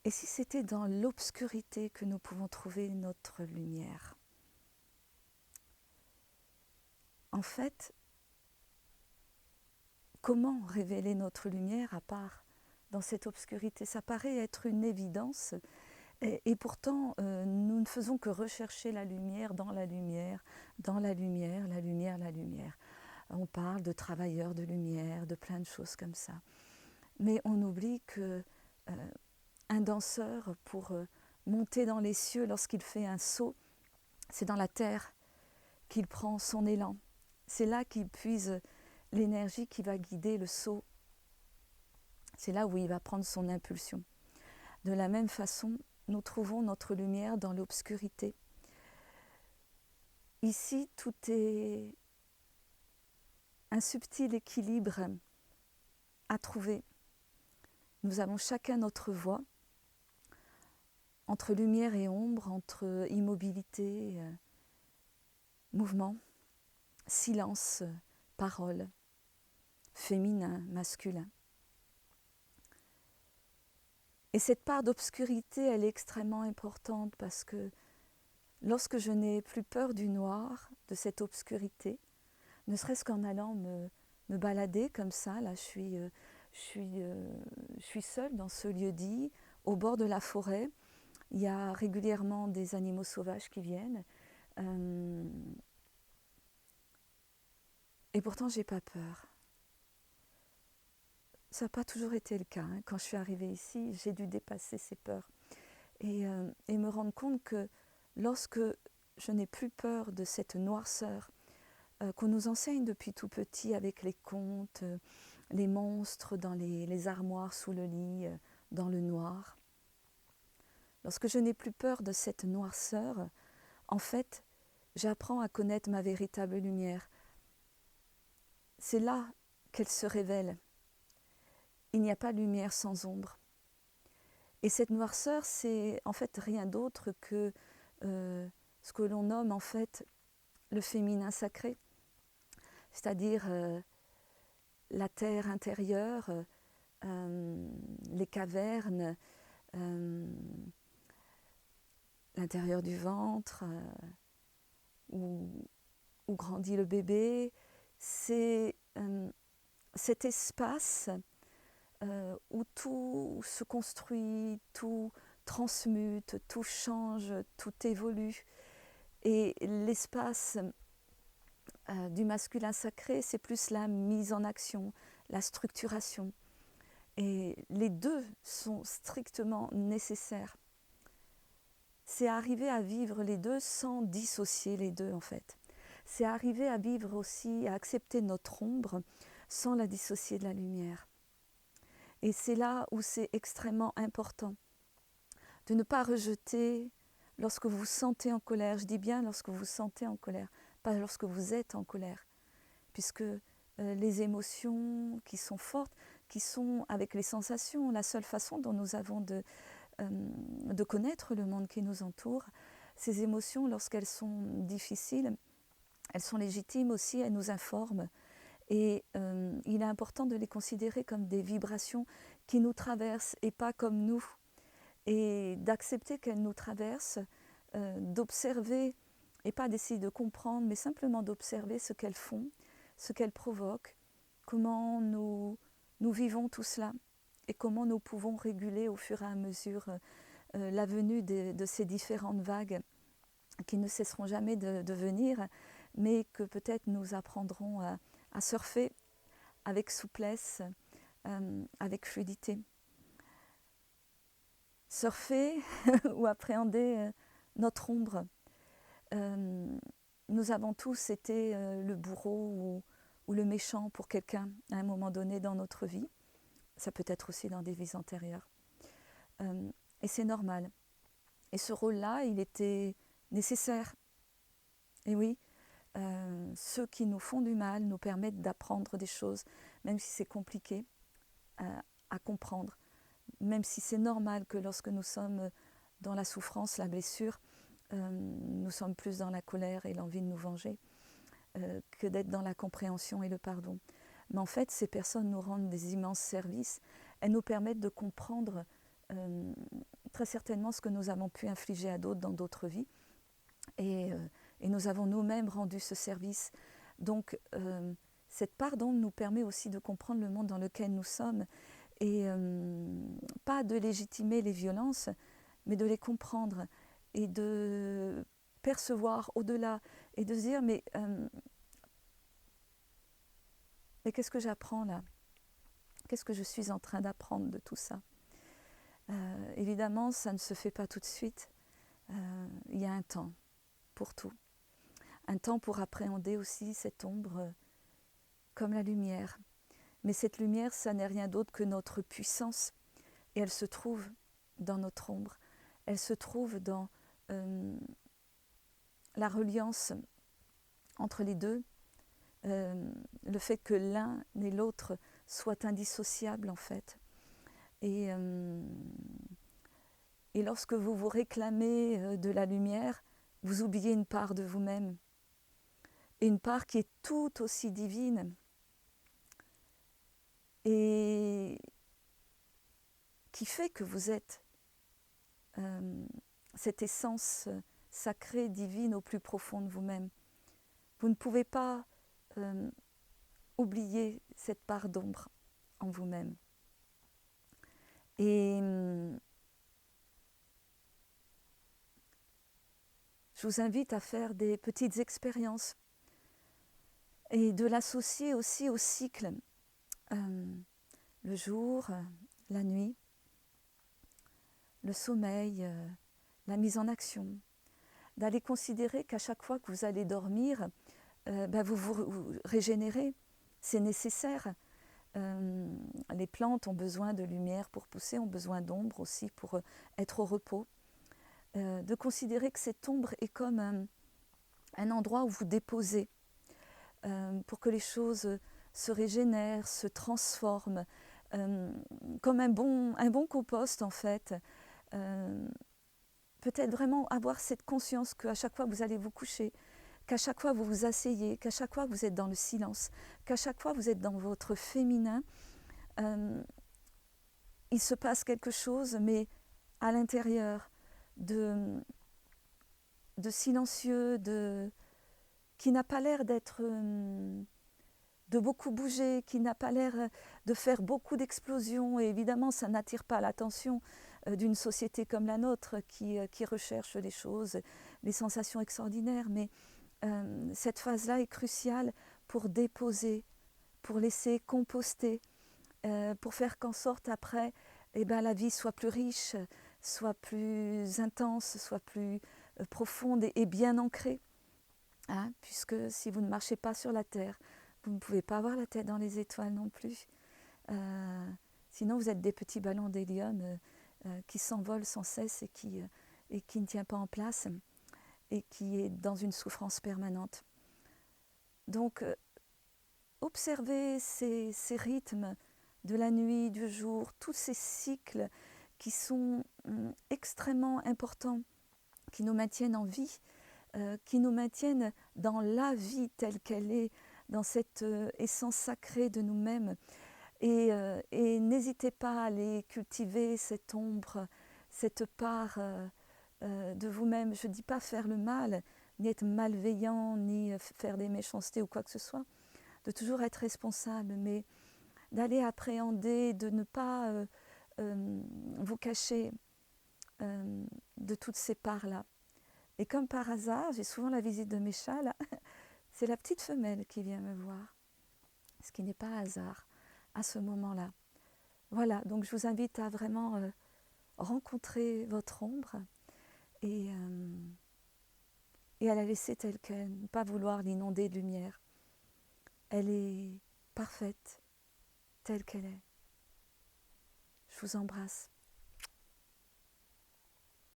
Et si c'était dans l'obscurité que nous pouvons trouver notre lumière? En fait, comment révéler notre lumière à part dans cette obscurité? Ça paraît être une évidence, et pourtant nous ne faisons que rechercher la lumière dans la lumière, dans la lumière, la lumière, la lumière. On parle de travailleurs de lumière, de plein de choses comme ça. Mais on oublie que un danseur, pour monter dans les cieux lorsqu'il fait un saut, c'est dans la terre qu'il prend son élan. C'est là qu'il puise l'énergie qui va guider le saut. C'est là où il va prendre son impulsion. De la même façon, nous trouvons notre lumière dans l'obscurité. Ici, tout est un subtil équilibre à trouver. Nous avons chacun notre voie, entre lumière et ombre, entre immobilité, mouvement, silence, parole, féminin, masculin. Et cette part d'obscurité, elle est extrêmement importante parce que lorsque je n'ai plus peur du noir, de cette obscurité, ne serait-ce qu'en allant me balader comme ça, là je suis seule dans ce lieu-dit, au bord de la forêt. Il y a régulièrement des animaux sauvages qui viennent. Et pourtant, j'ai pas peur. Ça n'a pas toujours été le cas. Quand je suis arrivée ici, j'ai dû dépasser ces peurs. Et me rendre compte que lorsque je n'ai plus peur de cette noirceur qu'on nous enseigne depuis tout petit avec les contes, les monstres dans les armoires sous le lit, dans le noir. Lorsque je n'ai plus peur de cette noirceur, en fait, j'apprends à connaître ma véritable lumière. C'est là qu'elle se révèle. Il n'y a pas de lumière sans ombre. Et cette noirceur, c'est en fait rien d'autre que ce que l'on nomme en fait le féminin sacré, c'est-à-dire la terre intérieure, les cavernes, l'intérieur du ventre, où grandit le bébé. C'est cet espace où tout se construit, tout transmute, tout change, tout évolue. Et l'espace du masculin sacré, c'est plus la mise en action, la structuration. Et les deux sont strictement nécessaires. C'est arriver à vivre les deux sans dissocier les deux en fait. C'est arriver à vivre aussi, à accepter notre ombre sans la dissocier de la lumière. Et c'est là où c'est extrêmement important de ne pas rejeter lorsque vous vous sentez en colère. Je dis bien lorsque vous vous sentez en colère, pas lorsque vous êtes en colère. Puisque les émotions qui sont fortes, qui sont avec les sensations, la seule façon dont nous avons de connaître le monde qui nous entoure, ces émotions, lorsqu'elles sont difficiles, elles sont légitimes aussi, elles nous informent. Et il est important de les considérer comme des vibrations qui nous traversent et pas comme nous. Et d'accepter qu'elles nous traversent, d'observer, et pas d'essayer de comprendre, mais simplement d'observer ce qu'elles font, ce qu'elles provoquent, comment nous vivons tout cela et comment nous pouvons réguler au fur et à mesure la venue de ces différentes vagues qui ne cesseront jamais de venir, mais que peut-être nous apprendrons à surfer avec souplesse, avec fluidité. Surfer ou appréhender notre ombre. Nous avons tous été le bourreau ou le méchant pour quelqu'un à un moment donné dans notre vie. Ça peut être aussi dans des vies antérieures. Et c'est normal. Et ce rôle-là, il était nécessaire. Et oui, ceux qui nous font du mal nous permettent d'apprendre des choses, même si c'est compliqué à comprendre, même si c'est normal que lorsque nous sommes dans la souffrance, la blessure, nous sommes plus dans la colère et l'envie de nous venger que d'être dans la compréhension et le pardon. Mais en fait, ces personnes nous rendent des immenses services. Elles nous permettent de comprendre très certainement ce que nous avons pu infliger à d'autres dans d'autres vies. Et nous avons nous-mêmes rendu ce service. Donc, cette part d'ombre nous permet aussi de comprendre le monde dans lequel nous sommes et pas de légitimer les violences, mais de les comprendre et de percevoir au-delà et de se dire mais qu'est-ce que j'apprends là? Qu'est-ce que je suis en train d'apprendre de tout ça? Évidemment, ça ne se fait pas tout de suite. Il y a un temps pour tout. Un temps pour appréhender aussi cette ombre comme la lumière. Mais cette lumière, ça n'est rien d'autre que notre puissance. Et elle se trouve dans notre ombre. Elle se trouve dans la reliance entre les deux. Le fait que l'un et l'autre soient indissociables en fait. Et lorsque vous vous réclamez de la lumière, vous oubliez une part de vous-même. Et une part qui est tout aussi divine. Et qui fait que vous êtes cette essence sacrée, divine au plus profond de vous-même. Vous ne pouvez pas oublier cette part d'ombre en vous-même. Et je vous invite à faire des petites expériences et de l'associer aussi au cycle, le jour, la nuit, le sommeil, la mise en action, d'aller considérer qu'à chaque fois que vous allez dormir, vous vous régénérez, c'est nécessaire. Les plantes ont besoin de lumière pour pousser, ont besoin d'ombre aussi pour être au repos. De considérer que cette ombre est comme un endroit où vous déposez pour que les choses se régénèrent, se transforment, comme un bon compost en fait. Peut-être vraiment avoir cette conscience qu'à chaque fois que vous allez vous coucher, qu'à chaque fois vous vous asseyez, qu'à chaque fois vous êtes dans le silence, qu'à chaque fois vous êtes dans votre féminin, il se passe quelque chose, mais à l'intérieur, de silencieux, qui n'a pas l'air d'être, de beaucoup bouger, qui n'a pas l'air de faire beaucoup d'explosions. Et évidemment, ça n'attire pas l'attention d'une société comme la nôtre qui recherche les choses, les sensations extraordinaires. Mais cette phase-là est cruciale pour déposer, pour laisser composter, pour faire qu'en sorte après, la vie soit plus riche, soit plus intense, soit plus profonde et bien ancrée. Hein, puisque si vous ne marchez pas sur la terre, vous ne pouvez pas avoir la tête dans les étoiles non plus. Sinon, vous êtes des petits ballons d'hélium qui s'envolent sans cesse et qui ne tient pas en place et qui est dans une souffrance permanente. Donc, observez ces rythmes de la nuit, du jour, tous ces cycles qui sont extrêmement importants, qui nous maintiennent en vie, qui nous maintiennent dans la vie telle qu'elle est, dans cette essence sacrée de nous-mêmes. Et n'hésitez pas à aller cultiver cette ombre, cette part de vous-même. Je ne dis pas faire le mal, ni être malveillant, ni faire des méchancetés ou quoi que ce soit, de toujours être responsable, mais d'aller appréhender, de ne pas vous cacher de toutes ces parts-là. Et comme par hasard, j'ai souvent la visite de mes chats, là, c'est la petite femelle qui vient me voir, ce qui n'est pas hasard à ce moment-là. Voilà, donc je vous invite à vraiment rencontrer votre ombre et à la laisser telle qu'elle, ne pas vouloir l'inonder de lumière. Elle est parfaite, telle qu'elle est. Je vous embrasse.